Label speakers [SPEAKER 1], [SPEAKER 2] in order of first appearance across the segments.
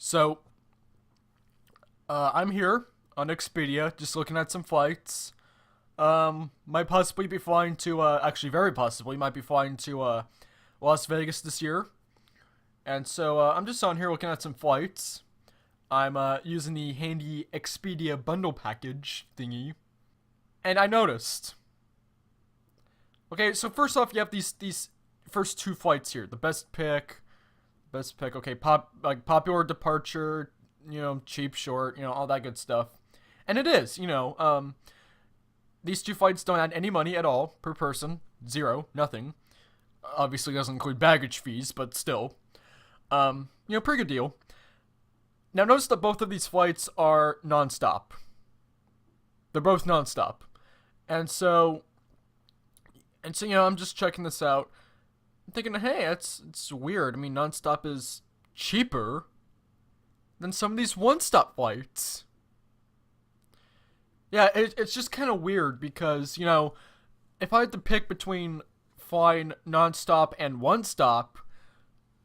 [SPEAKER 1] So, I'm here on Expedia, just looking at some flights. Might possibly be flying to, actually very possibly, might be flying to, Las Vegas this year. And so, I'm just on here looking at some flights. I'm, using the handy Expedia bundle package thingy. And I noticed. Okay, so first off, you have these first two flights here. The best pick, okay, popular departure, cheap short, all that good stuff. And it is, these two flights don't add any money at all per person. Zero, nothing. Obviously doesn't include baggage fees, but still. Pretty good deal. Now notice that both of these flights are nonstop. They're both nonstop. And so, I'm just checking this out. I'm thinking, hey, it's weird. I mean, nonstop is cheaper than some of these one-stop flights. Yeah, it's just kind of weird because, if I had to pick between flying nonstop and one-stop,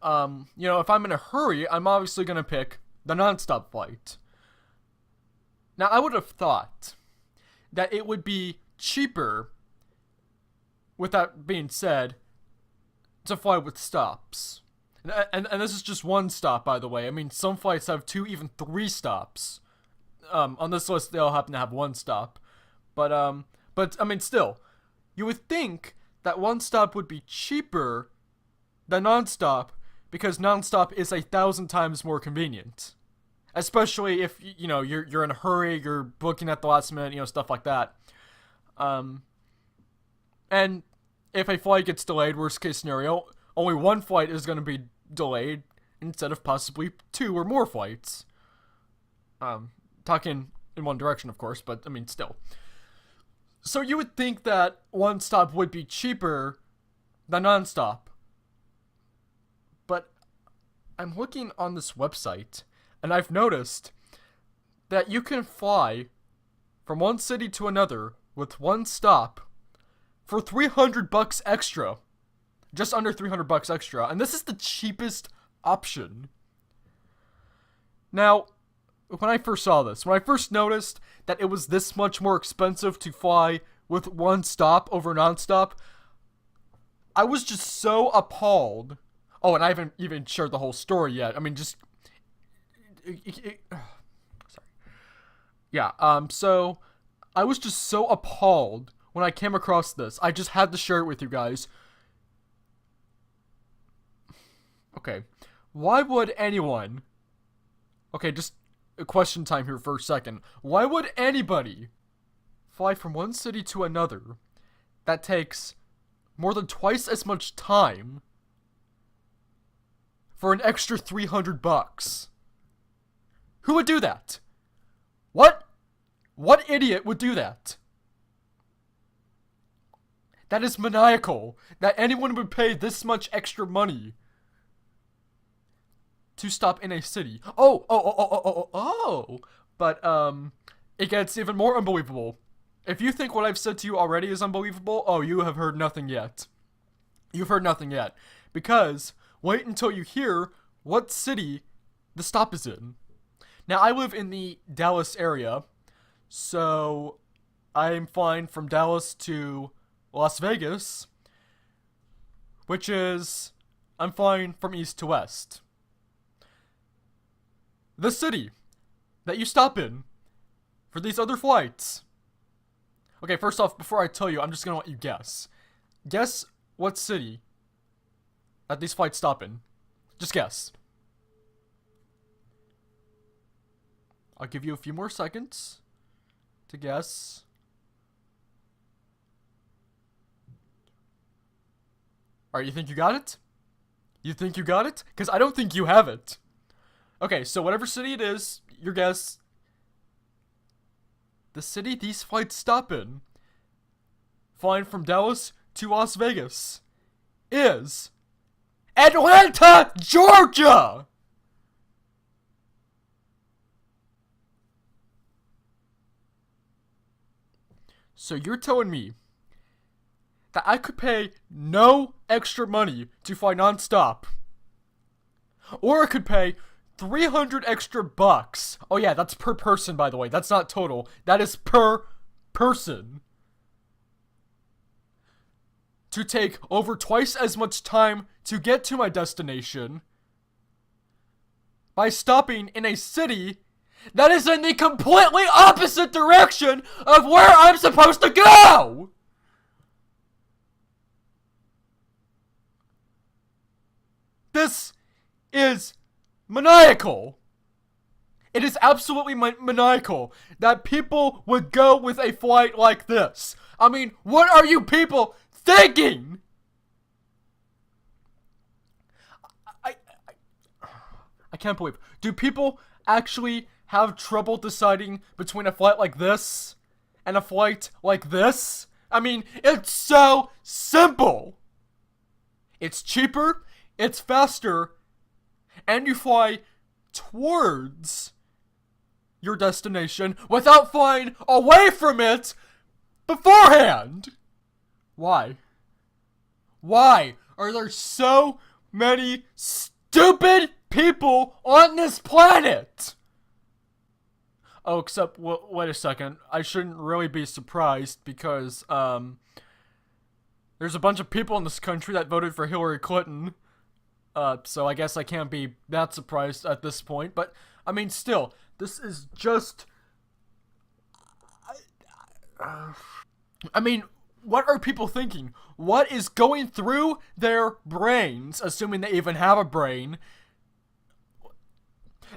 [SPEAKER 1] if I'm in a hurry, I'm obviously going to pick the nonstop flight. Now, I would have thought that it would be cheaper, with that being said, to fly with stops. And this is just one stop, by the way. I mean, some flights have 2, even 3 stops. On this list, they all happen to have 1 stop. But I mean, still, you would think that one stop would be cheaper than nonstop because nonstop is 1,000 times more convenient. Especially if, you're in a hurry, you're booking at the last minute, stuff like that. And if a flight gets delayed, worst case scenario, only one flight is going to be delayed instead of possibly 2 or more flights. Talking in one direction, of course, but I mean, still. So you would think that one stop would be cheaper than nonstop. But I'm looking on this website, and I've noticed that you can fly from one city to another with one stop for $300 extra. Just under $300 extra. And this is the cheapest option. Now, when I first saw this, when I first noticed that it was this much more expensive to fly with one stop over nonstop, I was just so appalled. Oh, and I haven't even shared the whole story yet. I mean, just... sorry. Yeah, so I was just so appalled when I came across this. I just had to share it with you guys. Okay, why would anyone... Okay, just a question time here for a second. Why would anybody fly from one city to another that takes more than twice as much time for an extra $300? Who would do that? What idiot would do that? That is maniacal. That anyone would pay this much extra money to stop in a city. But, it gets even more unbelievable. If you think what I've said to you already is unbelievable, you have heard nothing yet. You've heard nothing yet. Because, wait until you hear what city the stop is in. Now, I live in the Dallas area, so I'm flying from Dallas to Las Vegas, which is, I'm flying from east to west. The city that you stop in for these other flights. Okay, first off, before I tell you, I'm just gonna let you guess. Guess what city that these flights stop in. Just guess. I'll give you a few more seconds to guess. Alright, you think you got it? You think you got it? Because I don't think you have it. Okay, so whatever city it is, your guess. The city these flights stop in, flying from Dallas to Las Vegas, is Atlanta, Georgia! So you're telling me that I could pay no extra money to fly nonstop, or I could pay $300 extra bucks. Oh yeah, that's per person, by the way. That's not total. That is per person. To take over twice as much time to get to my destination by stopping in a city that is in the completely opposite direction of where I'm supposed to go! This is maniacal. It is absolutely maniacal that people would go with a flight like this. I mean, what are you people thinking? I can't believe. Do people actually have trouble deciding between a flight like this and a flight like this? I mean, it's so simple. It's cheaper, it's faster, and you fly towards your destination without flying away from it beforehand. Why? Why are there so many stupid people on this planet? Oh, except, wait a second. I shouldn't really be surprised because, there's a bunch of people in this country that voted for Hillary Clinton. So I guess I can't be that surprised at this point. But, I mean, still, this is just... I mean, what are people thinking? What is going through their brains, assuming they even have a brain?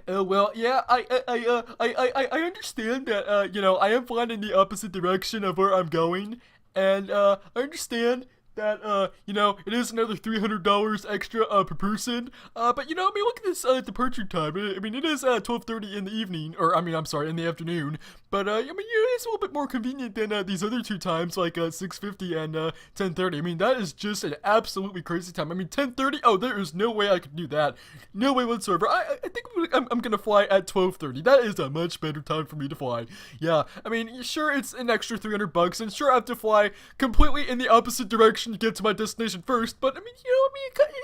[SPEAKER 1] Well, yeah, I understand that, you know, I am flying in the opposite direction of where I'm going, and, I understand that, you know, it is another $300 extra, per person, but, you know, I mean, look at this, departure time. I mean, it is, 12:30 in the evening, or, I mean, I'm sorry, in the afternoon, but, I mean, yeah, it's a little bit more convenient than, these other two times, like, 6:50 and, 10:30. I mean, that is just an absolutely crazy time. I mean, 10:30, oh, there is no way I could do that. No way whatsoever. I think I'm gonna fly at 12:30. That is a much better time for me to fly. Yeah, I mean, sure, it's an extra $300, and sure, I have to fly completely in the opposite direction to get to my destination first, but I mean, you know, I mean,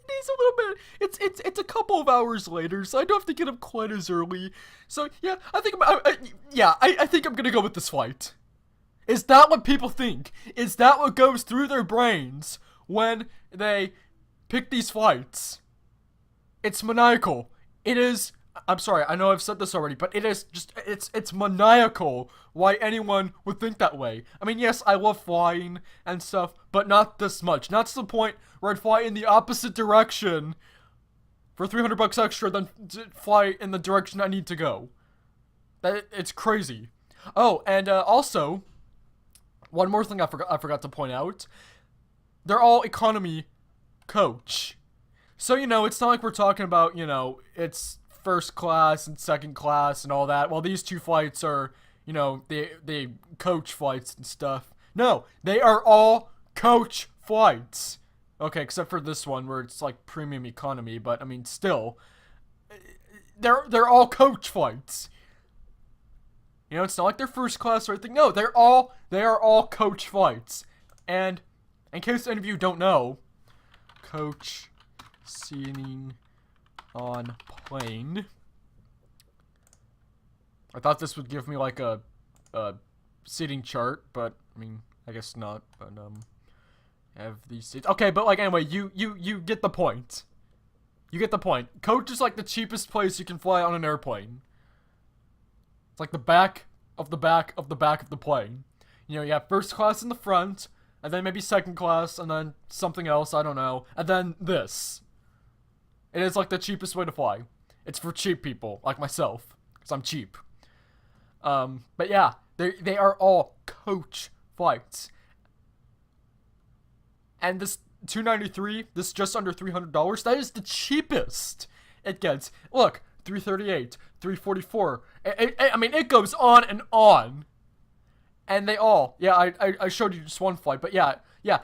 [SPEAKER 1] it is a little bit, it's a couple of hours later, so I don't have to get up quite as early. So yeah, I think I think I'm gonna go with this flight. Is that what people think? Is that what goes through their brains when they pick these flights? It's maniacal. It is. I'm sorry, I know I've said this already, but it is just, it's maniacal why anyone would think that way. I mean, yes, I love flying and stuff, but not this much. Not to the point where I'd fly in the opposite direction for $300 extra than fly in the direction I need to go. It's crazy. Oh, and also, one more thing I forgot to point out. They're all economy coach. So, you know, it's not like we're talking about, you know, it's first class and second class and all that. Well, these two flights are, you know, they coach flights and stuff. No, they are all coach flights. Okay, except for this one where it's like premium economy, but I mean, still, they're all coach flights. You know, it's not like they're first class or anything. No, they are all coach flights. And in case any of you don't know, coach seating on plane. I thought this would give me like a seating chart, but I mean, I guess not. But have these seats. Okay, but like anyway, you get the point. You get the point. Coach is like the cheapest place you can fly on an airplane. It's like the back of the back of the back of the plane. You know, you have first class in the front, and then maybe second class, and then something else, I don't know, and then this. It is like the cheapest way to fly. It's for cheap people, like myself, because I'm cheap. But yeah, they are all coach flights. And this $293, this just under $300, that is the cheapest it gets. Look, $338, $344. I mean, it goes on and on. And they all, yeah, I showed you just one flight, but yeah,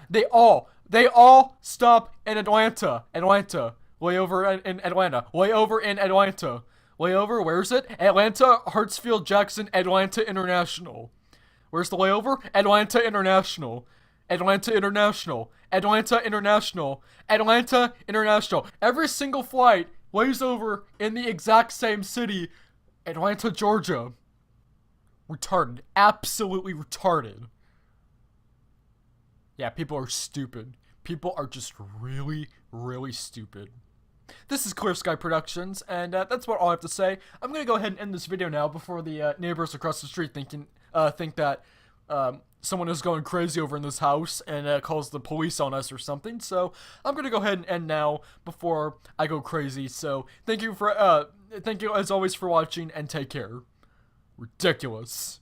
[SPEAKER 1] they all stop in Atlanta. Layover in Atlanta. Layover in Atlanta. Layover, where is it? Atlanta, Hartsfield, Jackson, Atlanta International. Where's the layover? Atlanta International. Atlanta International. Atlanta International. Atlanta International. Every single flight lays over in the exact same city, Atlanta, Georgia. Retarded. Absolutely retarded. Yeah, people are stupid. People are just really, really stupid. This is Clear Sky Productions, and that's what all I have to say. I'm gonna go ahead and end this video now before the neighbors across the street think that someone is going crazy over in this house and calls the police on us or something. So I'm gonna go ahead and end now before I go crazy. So thank you as always for watching, and take care. Ridiculous.